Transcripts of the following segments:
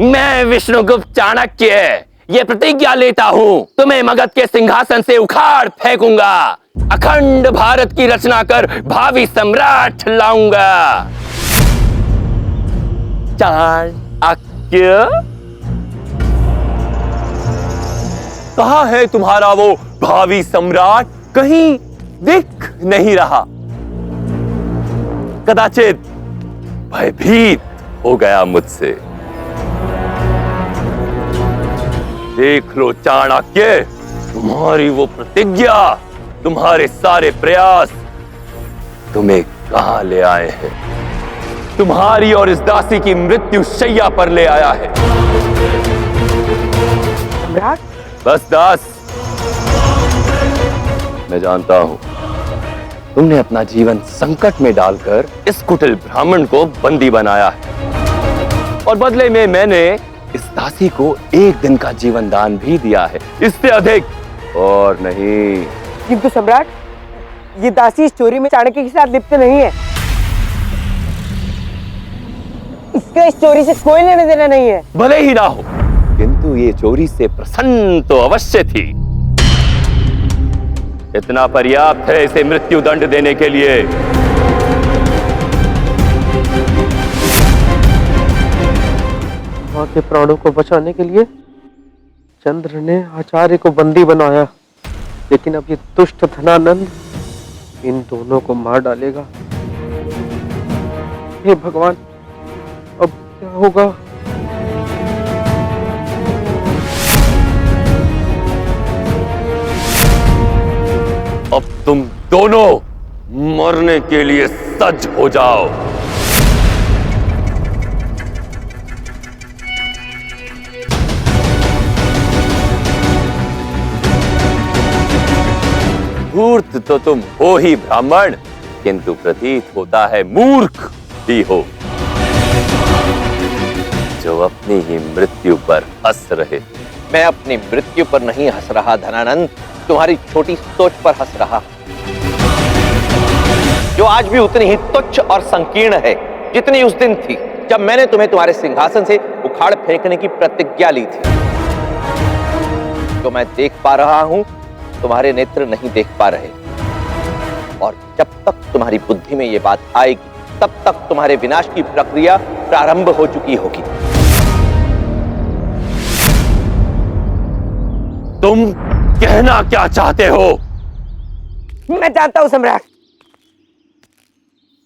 मैं विष्णुगुप्त चाणक्य ये प्रतिज्ञा लेता हूँ, तुम्हें मगध के सिंहासन से उखाड़ फेंकूंगा, अखंड भारत की रचना कर भावी सम्राट लाऊंगा। चाणक्य, कहाँ है तुम्हारा वो भावी सम्राट? कहीं दिख नहीं रहा। कदाचित भयभीत हो गया मुझसे। देख लो चाणक्य, तुम्हारी वो प्रतिज्ञा, तुम्हारे सारे प्रयास तुम्हें कहां ले आए हैं? तुम्हारी और इस दासी की मृत्यु शैया पर ले आया है। सम्राट? बस दास, मैं जानता हूं तुमने अपना जीवन संकट में डालकर इस कुटिल ब्राह्मण को बंदी बनाया है, और बदले में मैंने इस दासी को एक दिन का जीवन दान भी दिया है, इससे अधिक और नहीं। किंतु सम्राट, ये दासी इस चोरी में चाणक्य के साथ लिप्त नहीं है। इसका इस चोरी से कोई लेना देना नहीं है। भले ही ना हो, किंतु ये चोरी से प्रसन्न तो अवश्य थी। इतना पर्याप्त है इसे मृत्यु दंड देने के लिए। मां के प्राणों को बचाने के लिए चंद्र ने आचार्य को बंदी बनाया, लेकिन अब ये दुष्ट धनानंद इन दोनों को मार डालेगा। हे भगवान, अब क्या होगा? अब तुम दोनों मरने के लिए सज्ज हो जाओ। धूर्त तो तुम हो ही ब्राह्मण, किंतु प्रतीत होता है मूर्ख ही हो, जो अपनी ही मृत्यु पर हंस रहे। मैं अपनी मृत्यु पर नहीं हंस रहा धनानंद, तुम्हारी छोटी सोच पर हंस रहा, जो आज भी उतनी ही तुच्छ और संकीर्ण है जितनी उस दिन थी जब मैंने तुम्हें तुम्हारे सिंहासन से उखाड़ फेंकने की प्रतिज्ञा ली थी। जो मैं देख पा रहा हूं, तुम्हारे नेत्र नहीं देख पा रहे, और जब तक तुम्हारी बुद्धि में यह बात आएगी, तब तक तुम्हारे विनाश की प्रक्रिया प्रारंभ हो चुकी होगी। तुम कहना क्या चाहते हो? मैं जानता हूं सम्राट,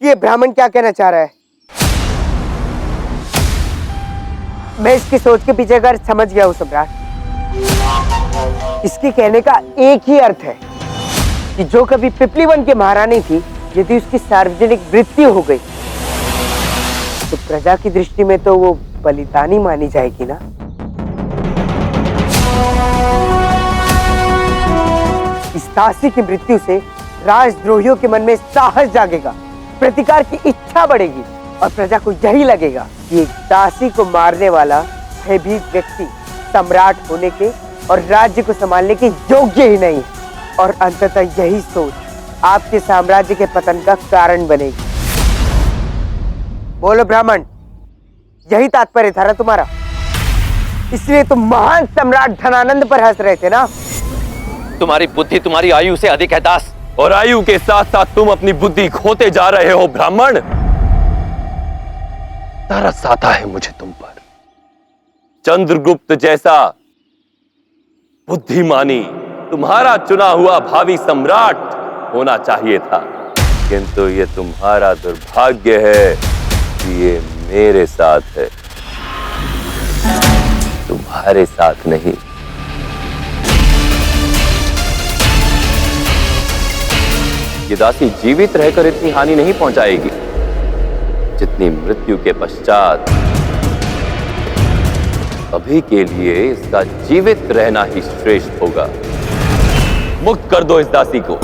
ये ब्राह्मण क्या कहना चाह रहा है। मैं इसकी सोच के पीछे का समझ गया हूं सम्राट। इसके कहने का एक ही अर्थ है कि जो कभी पिपलीवन की महारानी थी, यदि उसकी सार्वजनिक मृत्यु हो गई तो प्रजा की दृष्टि में तो वो बलिदानी मानी जाएगी ना। इस दासी की मृत्यु से राजद्रोहियों के मन में साहस जागेगा, प्रतिकार की इच्छा बढ़ेगी, और प्रजा को यही लगेगा कि एक दासी को मारने वाला भयभीत व्यक्ति सम्राट होने के और राज्य को संभालने के योग्य ही नहीं है, और अंततः यही सोच आपके साम्राज्य के पतन का कारण बनेगी। बोलो ब्राह्मण, यही तात्पर्य था ना तुम्हारा? इसलिए तुम महान सम्राट धनानंद पर हंस रहे थे ना? तुम्हारी बुद्धि तुम्हारी आयु से अधिक है दास, और आयु के साथ साथ तुम अपनी बुद्धि खोते जा रहे हो ब्राह्मण। तरस आता है मुझे तुम पर। चंद्रगुप्त जैसा बुद्धिमानी तुम्हारा चुना हुआ भावी सम्राट होना चाहिए था, किंतु ये तुम्हारा दुर्भाग्य है कि ये मेरे साथ है, तुम्हारे साथ नहीं। ये दासी जीवित रहकर इतनी हानि नहीं पहुंचाएगी जितनी मृत्यु के पश्चात। अभी के लिए इसका जीवित रहना ही श्रेष्ठ होगा। मुक्त कर दो इस दासी को।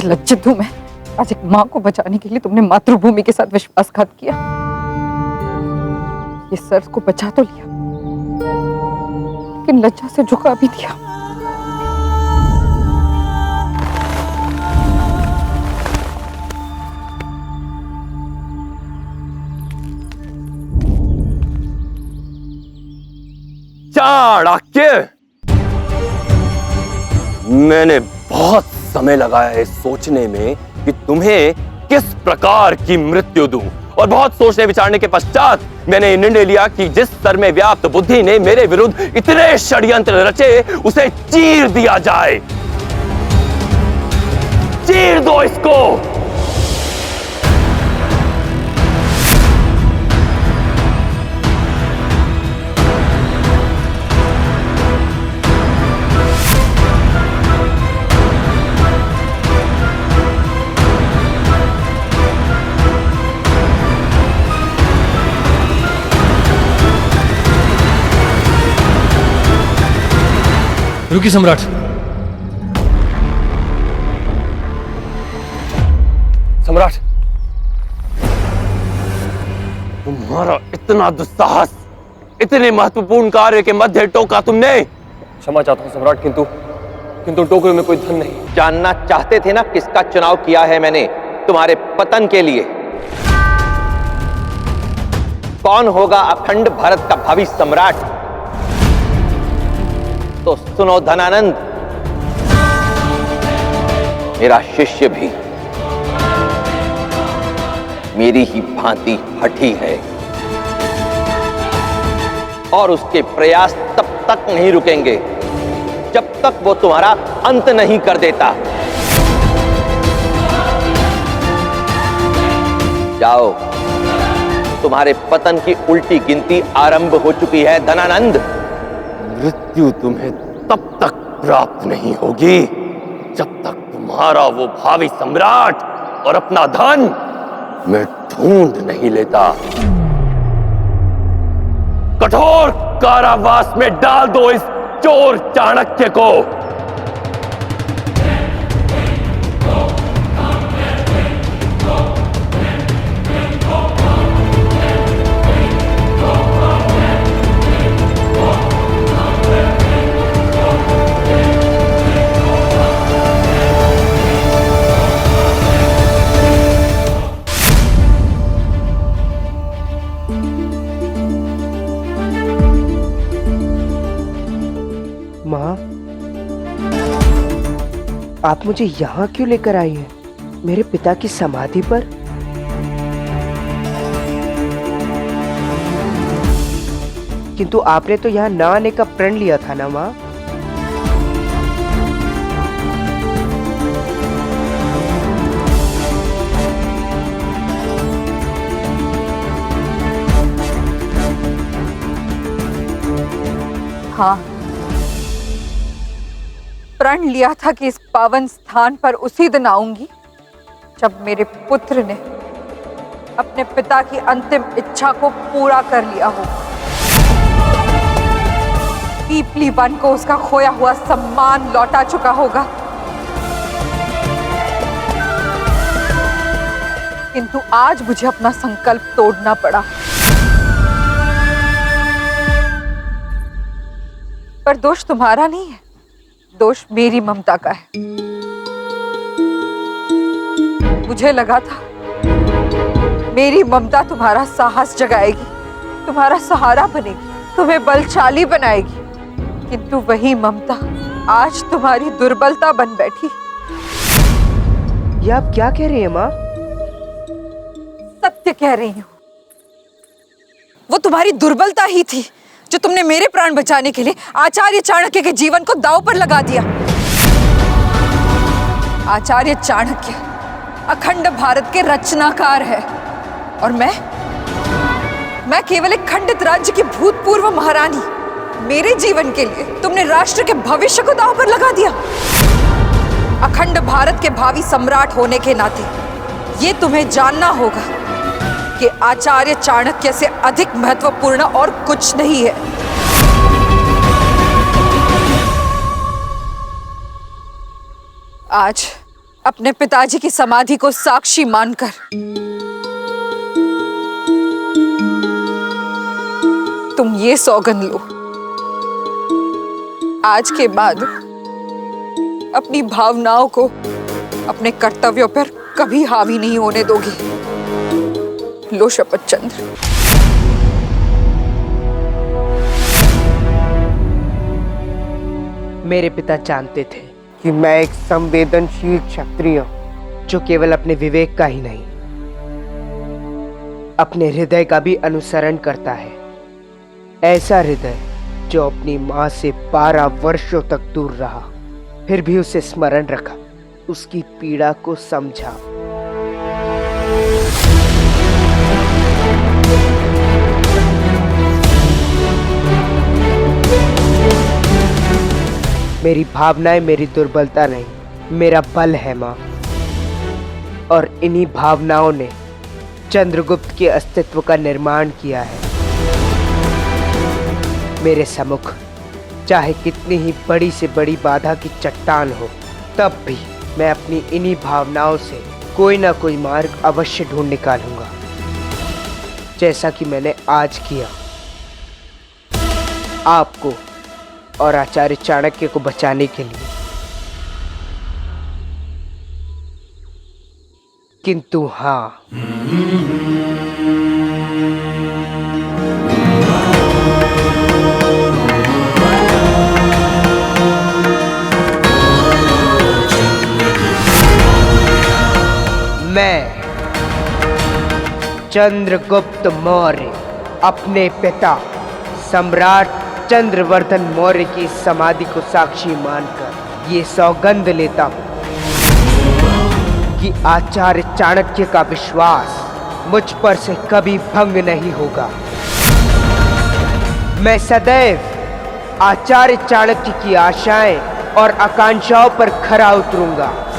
लज्जित हूं मैं। आज एक मां को बचाने के लिए तुमने मातृभूमि के साथ विश्वासघात किया। ये सर को बचा तो लिया, लेकिन लज्जा से झुका भी दिया। चाणक्य, मैंने बहुत समय लगाया है सोचने में कि तुम्हें किस प्रकार की मृत्यु दूं, और बहुत सोचने विचारने के पश्चात मैंने निर्णय लिया कि जिस सर में व्याप्त बुद्धि ने मेरे विरुद्ध इतने षड्यंत्र रचे, उसे चीर दिया जाए। चीर दो इसको। रुकी सम्राट। सम्राट, तुम्हारा इतना दुस्साहस इतने महत्वपूर्ण कार्य के मध्य टोका तुमने। क्षमा चाहता हूं सम्राट, किंतु टोकरे में कोई धन नहीं। जानना चाहते थे ना किसका चुनाव किया है मैंने तुम्हारे पतन के लिए? कौन होगा अखंड भारत का भावी सम्राट? तो सुनो धनानंद, मेरा शिष्य भी मेरी ही भांति हठी है, और उसके प्रयास तब तक नहीं रुकेंगे जब तक वो तुम्हारा अंत नहीं कर देता। जाओ, तुम्हारे पतन की उल्टी गिनती आरंभ हो चुकी है धनानंद। मृत्यु तुम्हें तब तक प्राप्त नहीं होगी जब तक तुम्हारा वो भावी सम्राट और अपना धन मैं ढूंढ नहीं लेता। कठोर कारावास में डाल दो इस चोर चाणक्य को। माँ, आप मुझे यहाँ क्यों लेकर आई हैं? मेरे पिता की समाधि पर? किंतु आपने तो यहाँ ना आने का प्रण लिया था ना माँ? हाँ, प्रण लिया था कि इस पावन स्थान पर उसी दिन आऊंगी जब मेरे पुत्र ने अपने पिता की अंतिम इच्छा को पूरा कर लिया हो। पीपली वन को उसका खोया हुआ सम्मान लौटा चुका होगा। किंतु आज मुझे अपना संकल्प तोड़ना पड़ा। पर दोष तुम्हारा नहीं है, दोष मेरी ममता का है। मुझे लगा था मेरी ममता तुम्हारा साहस जगाएगी, तुम्हारा सहारा बनेगी, तुम्हें बलशाली बनाएगी, किंतु वही ममता आज तुम्हारी दुर्बलता बन बैठी। ये आप क्या कह रही हैं माँ? सत्य कह रही हूं। वो तुम्हारी दुर्बलता ही थी जो तुमने मेरे प्राण बचाने के लिए आचार्य चाणक्य के जीवन को दांव पर लगा दिया। आचार्य चाणक्य अखंड भारत के रचनाकार है, और मैं केवल एक खंडित राज्य की भूतपूर्व महारानी। मेरे जीवन के लिए तुमने राष्ट्र के भविष्य को दांव पर लगा दिया। अखंड भारत के भावी सम्राट होने के नाते ये तुम्हें जानना होगा कि आचार्य चाणक्य से अधिक महत्वपूर्ण और कुछ नहीं है। आज अपने पिताजी की समाधि को साक्षी मानकर तुम ये सौगंध लो, आज के बाद अपनी भावनाओं को अपने कर्तव्यों पर कभी हावी नहीं होने दोगी। लो शपथ चंद्र। मेरे पिता जानते थे कि मैं एक संवेदनशील क्षत्रिय हूं, जो केवल अपने विवेक का ही नहीं, अपने हृदय का भी अनुसरण करता है। ऐसा हृदय जो अपनी मां से 12 वर्षों तक दूर रहा, फिर भी उसे स्मरण रखा, उसकी पीड़ा को समझा। मेरी भावनाएं मेरी दुर्बलता नहीं, मेरा बल है मां। और इन्हीं भावनाओं ने चंद्रगुप्त के अस्तित्व का निर्माण किया है। मेरे सम्मुख चाहे कितनी ही बड़ी से बड़ी बाधा की चट्टान हो, तब भी मैं अपनी इन्हीं भावनाओं से कोई ना कोई मार्ग अवश्य ढूंढ निकालूंगा, जैसा कि मैंने आज किया। आपको और आचार्य चाणक्य को बचाने के लिए। किंतु हाँ, मैं चंद्रगुप्त मौर्य अपने पिता सम्राट चंद्रवर्धन मौर्य की समाधि को साक्षी मानकर ये सौगंध लेता हूं कि आचार्य चाणक्य का विश्वास मुझ पर से कभी भंग नहीं होगा। मैं सदैव आचार्य चाणक्य की आशाएं और आकांक्षाओं पर खरा उतरूंगा।